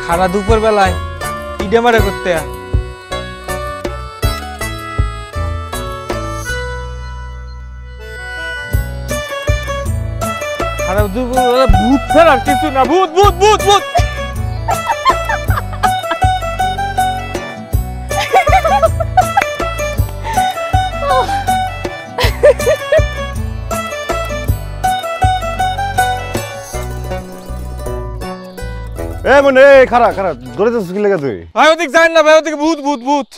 খারা দুপুর বেলায় ইডে মারে করতে খারা দুপুর বেলা ভূত ছাড়া কিছু না। ভূত ভূত ভূত ভূত মনে খারা খারা ধরে তো কি লেগে তুই ভাই ওদিক যান না ভাই, ওদিক ভূত ভূত ভূত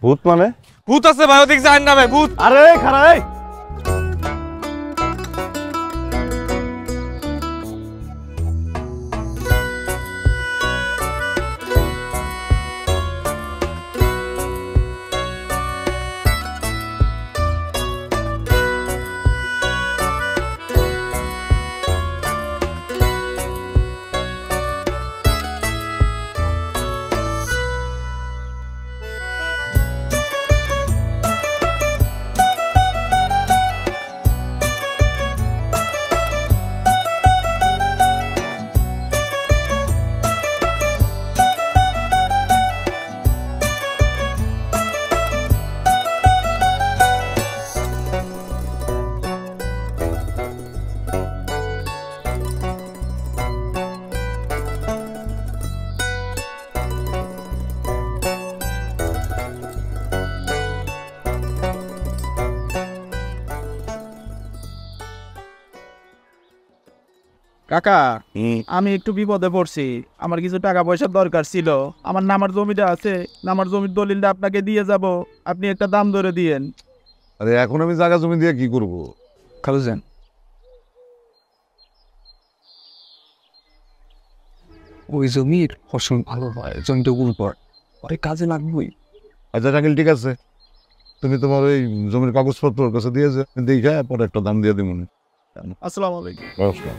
ভূত মানে ভূত আছে ভাই, ওদিক যান না ভাই, ভূত। আরে খারা কাকা, আমি একটু বিপদে পড়ছি, আমার কিছু টাকা পয়সার দরকার ছিল। আমার নামার জমিটা আছে, নামার জমির দলিলটা আপনাকে দিয়ে যাব, আপনি একটা দাম ধরে দিয়েন। আরে এখন আমি জায়গা জমি দিয়ে কি করবো? খালুজান ওই জমির ফসল ভালো হয়, জমিটা উর্বর, পরে কাজে লাগবেই। আচ্ছা জাকিল, ঠিক আছে, তুমি তোমার ওই জমির কাগজপত্র ওর কাছে দিয়েছে, দেখে পরে একটা দাম দিয়ে দিব। আসসালামু আলাইকুম। নমস্কার।